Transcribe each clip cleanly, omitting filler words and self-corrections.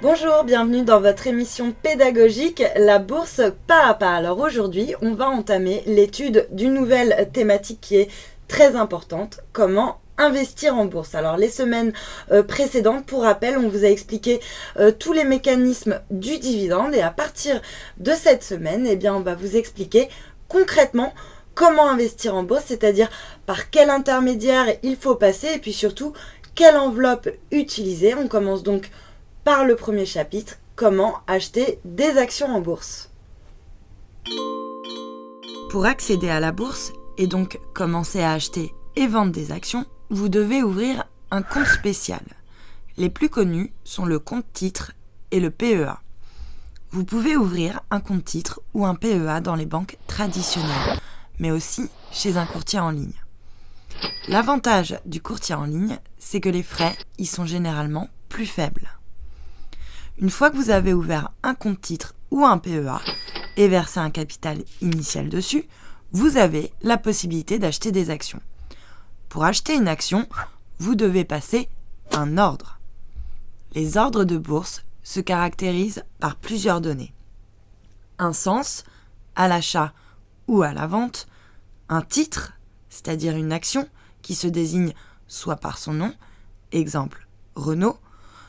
Bonjour, bienvenue dans votre émission pédagogique, la bourse pas à pas. Alors aujourd'hui, on va entamer l'étude d'une nouvelle thématique qui est très importante, comment investir en bourse. Alors les semaines précédentes, pour rappel, on vous a expliqué tous les mécanismes du dividende et à partir de cette semaine, on va vous expliquer concrètement comment investir en bourse, c'est-à-dire par quel intermédiaire il faut passer et puis surtout quelle enveloppe utiliser. On commence donc par le premier chapitre, comment acheter des actions en bourse. Pour accéder à la bourse et donc commencer à acheter et vendre des actions, vous devez ouvrir un compte spécial. Les plus connus sont le compte titre et le PEA. Vous pouvez ouvrir un compte titre ou un PEA dans les banques traditionnelles, mais aussi chez un courtier en ligne. L'avantage du courtier en ligne, c'est que les frais y sont généralement plus faibles. Une fois que vous avez ouvert un compte titre ou un PEA et versé un capital initial dessus, vous avez la possibilité d'acheter des actions. Pour acheter une action, vous devez passer un ordre. Les ordres de bourse se caractérisent par plusieurs données. Un sens, à l'achat ou à la vente, un titre, c'est-à-dire une action qui se désigne soit par son nom, exemple Renault,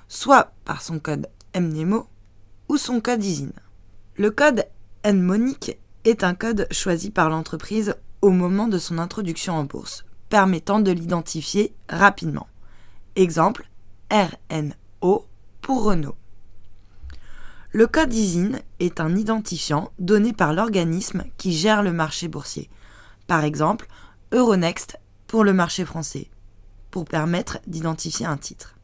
soit par son code mNEMO ou son code ISIN. Le code mnemonique est un code choisi par l'entreprise au moment de son introduction en bourse, permettant de l'identifier rapidement. Exemple, RNO pour Renault. Le code ISIN est un identifiant donné par l'organisme qui gère le marché boursier. Par exemple, Euronext pour le marché français, pour permettre d'identifier un titre.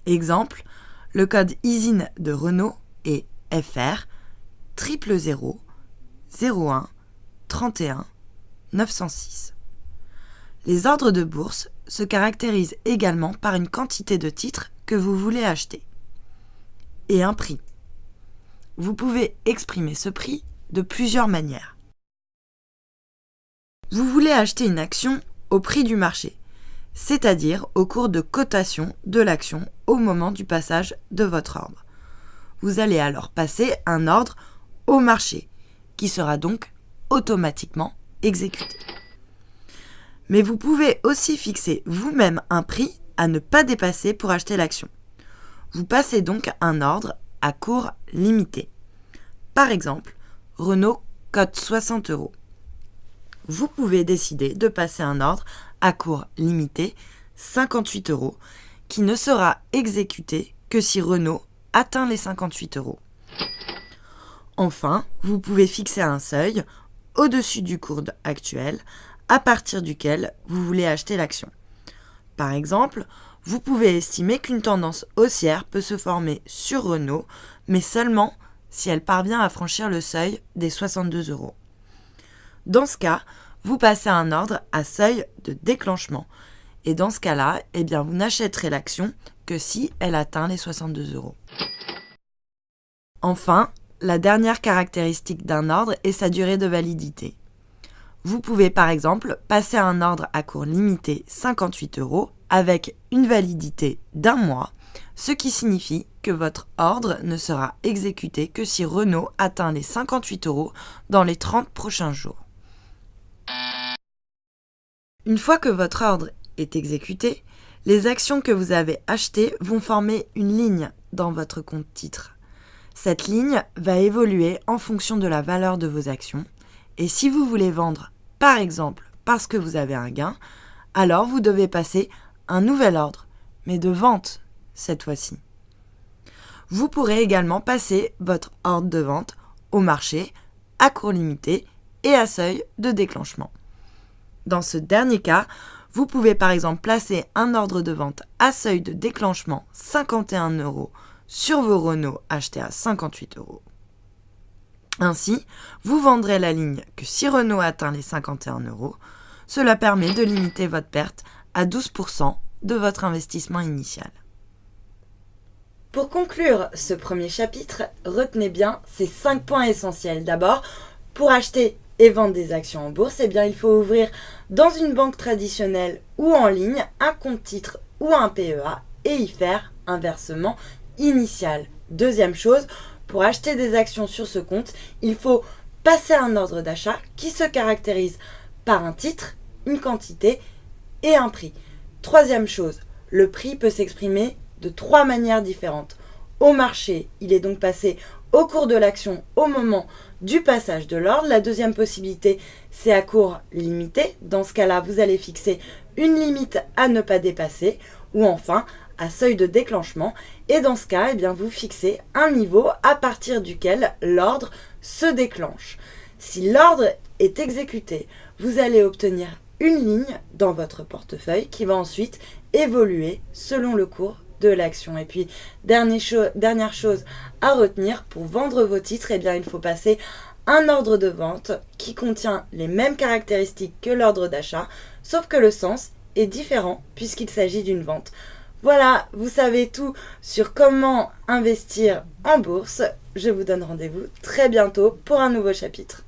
Exemple, le code ISIN de Renault est FR 000 01 31 906. Les ordres de bourse se caractérisent également par une quantité de titres que vous voulez acheter et un prix. Vous pouvez exprimer ce prix de plusieurs manières. Vous voulez acheter une action au prix du marché, c'est-à-dire au cours de cotation de l'action au moment du passage de votre ordre. Vous allez alors passer un ordre au marché, qui sera donc automatiquement exécuté. Mais vous pouvez aussi fixer vous-même un prix à ne pas dépasser pour acheter l'action. Vous passez donc un ordre à cours limité. Par exemple, Renault cote 60 €. Vous pouvez décider de passer un ordre à cours limité 58 €, qui ne sera exécuté que si Renault atteint les 58 €. Enfin, vous pouvez fixer un seuil au-dessus du cours actuel à partir duquel vous voulez acheter l'action. Par exemple, vous pouvez estimer qu'une tendance haussière peut se former sur Renault, mais seulement si elle parvient à franchir le seuil des 62 €. Dans ce cas, vous passez un ordre à seuil de déclenchement. Et dans ce cas-là, vous n'achèterez l'action que si elle atteint les 62 €. Enfin, la dernière caractéristique d'un ordre est sa durée de validité. Vous pouvez par exemple passer un ordre à cours limité 58 € avec une validité d'1 mois, ce qui signifie que votre ordre ne sera exécuté que si Renault atteint les 58 € dans les 30 prochains jours. Une fois que votre ordre est exécuté, les actions que vous avez achetées vont former une ligne dans votre compte titre. Cette ligne va évoluer en fonction de la valeur de vos actions et si vous voulez vendre, par exemple, parce que vous avez un gain, alors vous devez passer un nouvel ordre, mais de vente cette fois-ci. Vous pourrez également passer votre ordre de vente au marché, à cours limité et à seuil de déclenchement. Dans ce dernier cas, vous pouvez par exemple placer un ordre de vente à seuil de déclenchement 51 € sur vos Renault achetés à 58 €. Ainsi, vous vendrez la ligne que si Renault atteint les 51 €, cela permet de limiter votre perte à 12% de votre investissement initial. Pour conclure ce premier chapitre, retenez bien ces 5 points essentiels. D'abord, pour acheter et vendre des actions en bourse, il faut ouvrir dans une banque traditionnelle ou en ligne un compte titre ou un PEA et y faire un versement initial. Deuxième chose, pour acheter des actions sur ce compte, il faut passer un ordre d'achat qui se caractérise par un titre, une quantité et un prix. Troisième chose, le prix peut s'exprimer de 3 manières différentes. Au marché, il est donc passé au cours de l'action au moment du passage de l'ordre. La deuxième possibilité, c'est à cours limité. Dans ce cas-là, vous allez fixer une limite à ne pas dépasser. Ou enfin, à seuil de déclenchement. Et dans ce cas, eh bien, vous fixez un niveau à partir duquel l'ordre se déclenche. Si l'ordre est exécuté, vous allez obtenir une ligne dans votre portefeuille qui va ensuite évoluer selon le cours de l'action. Et puis, dernière chose à retenir, pour vendre vos titres, eh bien, il faut passer un ordre de vente qui contient les mêmes caractéristiques que l'ordre d'achat, sauf que le sens est différent puisqu'il s'agit d'une vente. Voilà, vous savez tout sur comment investir en bourse. Je vous donne rendez-vous très bientôt pour un nouveau chapitre.